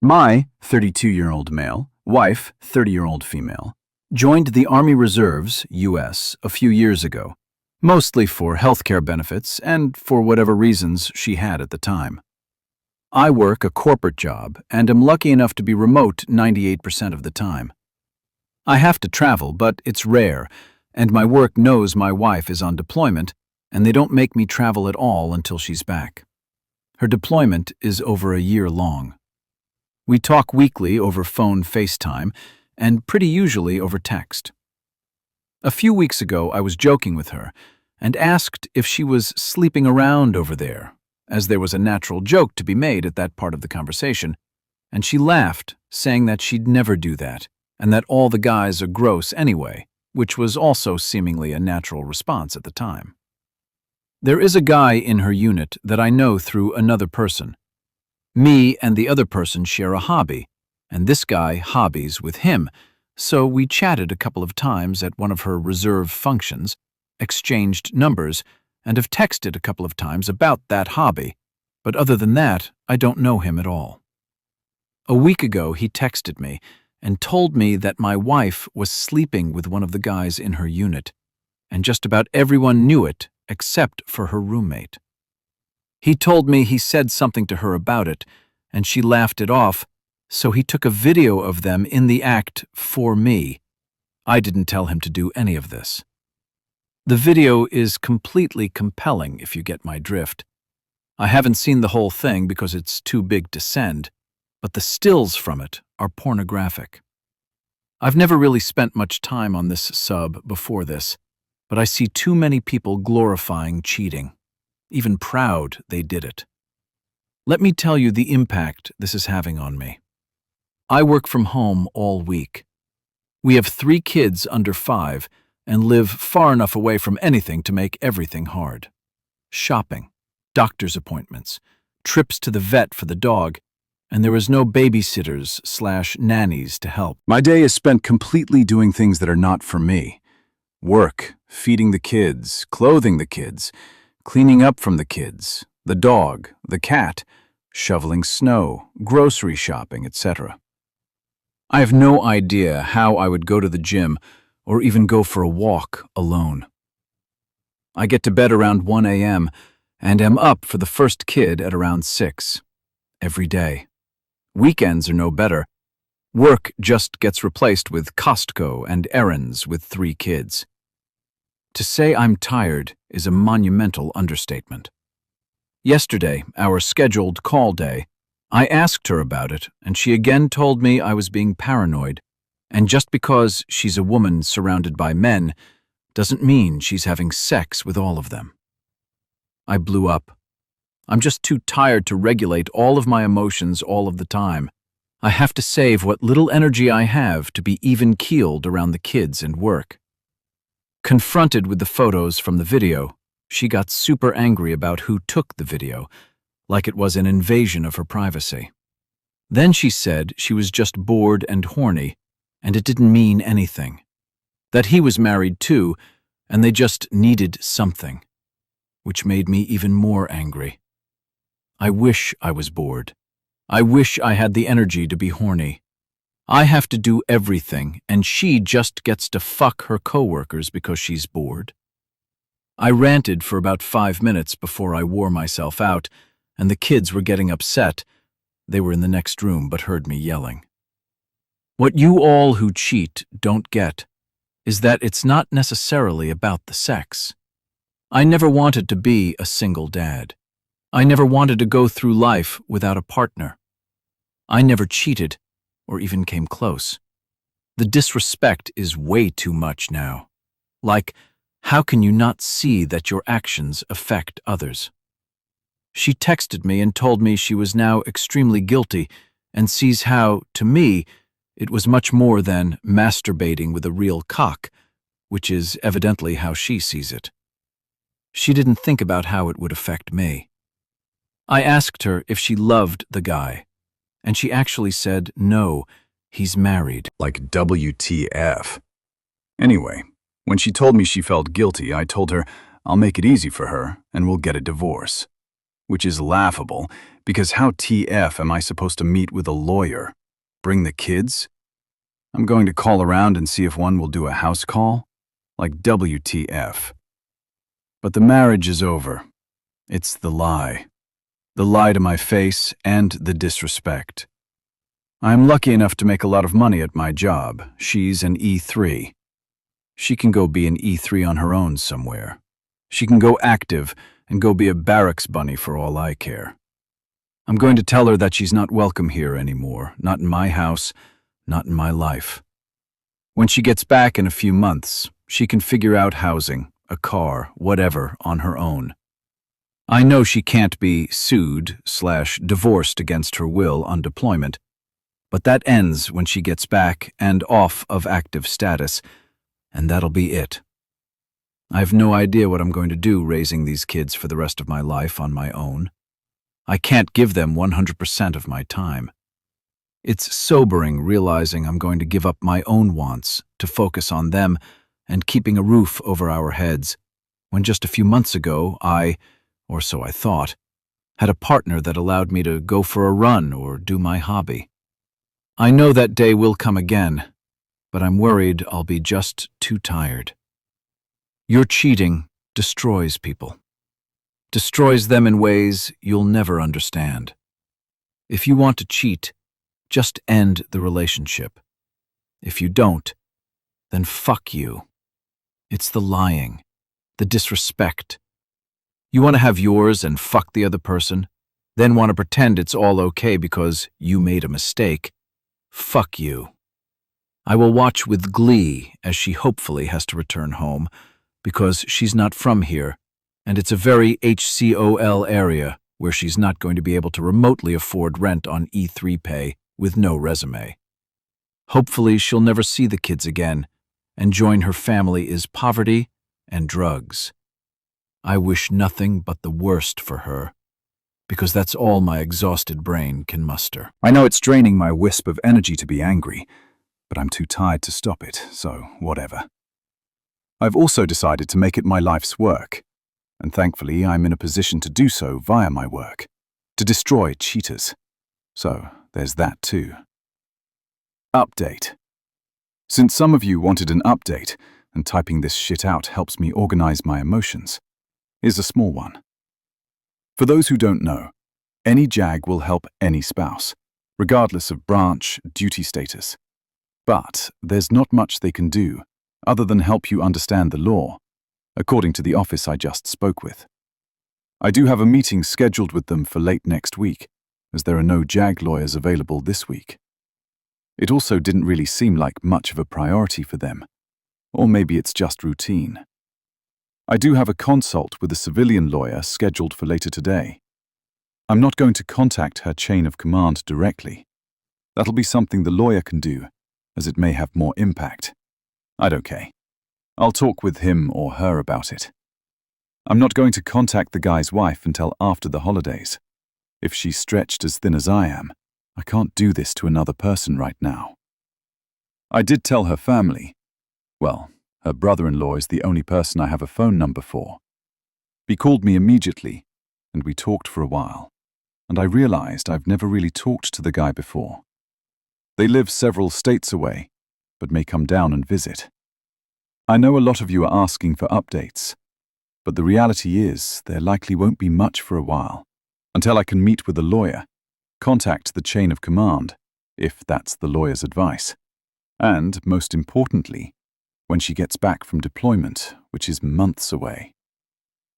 My 32-year-old male, wife, 30-year-old female, joined the Army Reserves, U.S., a few years ago, mostly for healthcare benefits and for whatever reasons she had at the time. I work a corporate job and am lucky enough to be remote 98% of the time. I have to travel, but it's rare, and my work knows my wife is on deployment, and they don't make me travel at all until she's back. Her deployment is over a year long. We talk weekly over phone FaceTime and pretty usually over text. A few weeks ago, I was joking with her and asked if she was sleeping around over there, as there was a natural joke to be made at that part of the conversation, and she laughed, saying that she'd never do that and that all the guys are gross anyway, which was also seemingly a natural response at the time. There is a guy in her unit that I know through another person. Me and the other person share a hobby, and this guy hobbies with him, so we chatted a couple of times at one of her reserve functions, exchanged numbers, and have texted a couple of times about that hobby, but other than that, I don't know him at all. A week ago, he texted me and told me that my wife was sleeping with one of the guys in her unit, and just about everyone knew it except for her roommate. He told me he said something to her about it, and she laughed it off, so he took a video of them in the act for me. I didn't tell him to do any of this. The video is completely compelling, if you get my drift. I haven't seen the whole thing because it's too big to send, but the stills from it are pornographic. I've never really spent much time on this sub before this, but I see too many people glorifying cheating. Even proud they did it. Let me tell you the impact this is having on me. I work from home all week. We have 3 kids under 5 and live far enough away from anything to make everything hard. Shopping, doctor's appointments, trips to the vet for the dog, and there is no babysitters/nannies to help. My day is spent completely doing things that are not for me. Work, feeding the kids, clothing the kids, cleaning up from the kids, the dog, the cat, shoveling snow, grocery shopping, etc. I have no idea how I would go to the gym or even go for a walk alone. I get to bed around 1 a.m. and am up for the first kid at around 6 every day. Weekends are no better. Work just gets replaced with Costco and errands with 3 kids. To say I'm tired is a monumental understatement. Yesterday, our scheduled call day, I asked her about it, and she again told me I was being paranoid, and just because she's a woman surrounded by men doesn't mean she's having sex with all of them. I blew up. I'm just too tired to regulate all of my emotions all of the time. I have to save what little energy I have to be even-keeled around the kids and work. Confronted with the photos from the video, she got super angry about who took the video, like it was an invasion of her privacy. Then she said she was just bored and horny, and it didn't mean anything. That he was married too, and they just needed something, which made me even more angry. I wish I was bored. I wish I had the energy to be horny. I have to do everything, and she just gets to fuck her coworkers because she's bored. I ranted for about 5 minutes before I wore myself out, and the kids were getting upset. They were in the next room but heard me yelling. What you all who cheat don't get is that it's not necessarily about the sex. I never wanted to be a single dad. I never wanted to go through life without a partner. I never cheated or even came close. The disrespect is way too much now. Like, how can you not see that your actions affect others? She texted me and told me she was now extremely guilty and sees how, to me, it was much more than masturbating with a real cock, which is evidently how she sees it. She didn't think about how it would affect me. I asked her if she loved the guy, and she actually said, no, he's married. Like WTF. Anyway, when she told me she felt guilty, I told her I'll make it easy for her and we'll get a divorce. which is laughable, because how TF am I supposed to meet with a lawyer? Bring the kids? I'm going to call around and see if one will do a house call? Like WTF. But the marriage is over. It's the lie. The lie to my face and the disrespect. I'm lucky enough to make a lot of money at my job. She's an E3. She can go be an E3 on her own somewhere. She can go active and go be a barracks bunny for all I care. I'm going to tell her that she's not welcome here anymore, not in my house, not in my life. When she gets back in a few months, she can figure out housing, a car, whatever, on her own. I know she can't be sued/divorced against her will on deployment, but that ends when she gets back and off of active status, and that'll be it. I have no idea what I'm going to do raising these kids for the rest of my life on my own. I can't give them 100% of my time. It's sobering realizing I'm going to give up my own wants to focus on them and keeping a roof over our heads, when just a few months ago I, or so I thought, had a partner that allowed me to go for a run or do my hobby. I know that day will come again, but I'm worried I'll be just too tired. Your cheating destroys people. Destroys them in ways you'll never understand. If you want to cheat, just end the relationship. If you don't, then fuck you. It's the lying, the disrespect. You want to have yours and fuck the other person, then want to pretend it's all okay because you made a mistake. Fuck you. I will watch with glee as she hopefully has to return home, because she's not from here, and it's a very HCOL area where she's not going to be able to remotely afford rent on E3 pay with no resume. Hopefully she'll never see the kids again, and join her family is poverty and drugs. I wish nothing but the worst for her, because that's all my exhausted brain can muster. I know it's draining my wisp of energy to be angry, but I'm too tired to stop it, so whatever. I've also decided to make it my life's work, and thankfully I'm in a position to do so via my work, to destroy cheaters. So there's that too. Update. Since some of you wanted an update, and typing this shit out helps me organize my emotions, here's a small one. For those who don't know, any JAG will help any spouse, regardless of branch, duty status. But there's not much they can do, other than help you understand the law, according to the office I just spoke with. I do have a meeting scheduled with them for late next week, as there are no JAG lawyers available this week. It also didn't really seem like much of a priority for them, or maybe it's just routine. I do have a consult with a civilian lawyer scheduled for later today. I'm not going to contact her chain of command directly. That'll be something the lawyer can do, as it may have more impact. I don't care. I'll talk with him or her about it. I'm not going to contact the guy's wife until after the holidays. If she's stretched as thin as I am, I can't do this to another person right now. I did tell her family. Well, her brother-in-law is the only person I have a phone number for. He called me immediately, and we talked for a while, and I realized I've never really talked to the guy before. They live several states away, but may come down and visit. I know a lot of you are asking for updates, but the reality is there likely won't be much for a while, until I can meet with a lawyer, contact the chain of command, if that's the lawyer's advice, and, most importantly, when she gets back from deployment, which is months away.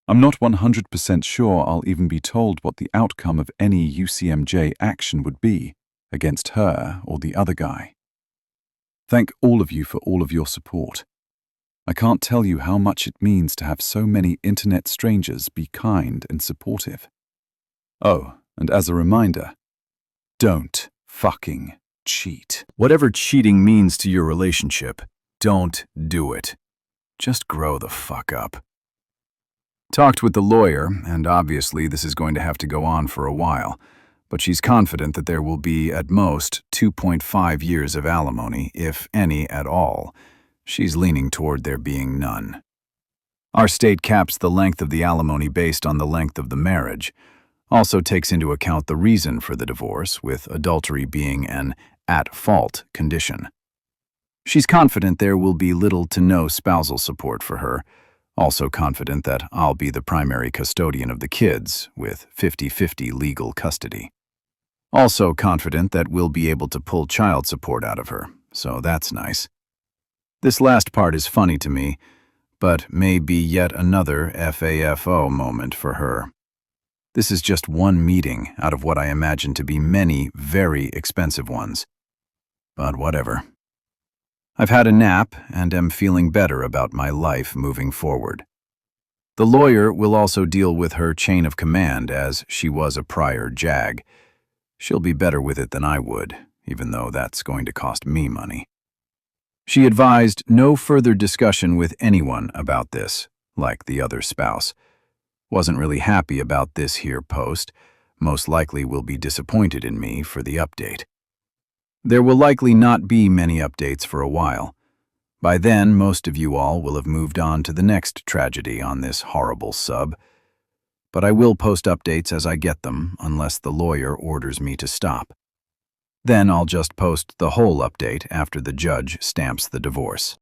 I'm not 100% sure I'll even be told what the outcome of any UCMJ action would be against her or the other guy. Thank all of you for all of your support. I can't tell you how much it means to have so many internet strangers be kind and supportive. Oh, and as a reminder, don't fucking cheat. Whatever cheating means to your relationship, don't do it. Just grow the fuck up. Talked with the lawyer, and obviously this is going to have to go on for a while, but she's confident that there will be at most 2.5 years of alimony, if any at all. She's leaning toward there being none. Our state caps the length of the alimony based on the length of the marriage. Also takes into account the reason for the divorce, with adultery being an at-fault condition. She's confident there will be little to no spousal support for her, also confident that I'll be the primary custodian of the kids, with 50-50 legal custody. Also confident that we'll be able to pull child support out of her, so that's nice. This last part is funny to me, but may be yet another FAFO moment for her. This is just one meeting out of what I imagine to be many very expensive ones. But whatever. I've had a nap and am feeling better about my life moving forward. The lawyer will also deal with her chain of command, as she was a prior JAG. She'll be better with it than I would, even though that's going to cost me money. She advised no further discussion with anyone about this, like the other spouse. Wasn't really happy about this here post. Most likely will be disappointed in me for the update. There will likely not be many updates for a while. By then, most of you all will have moved on to the next tragedy on this horrible sub. But I will post updates as I get them, unless the lawyer orders me to stop. Then I'll just post the whole update after the judge stamps the divorce.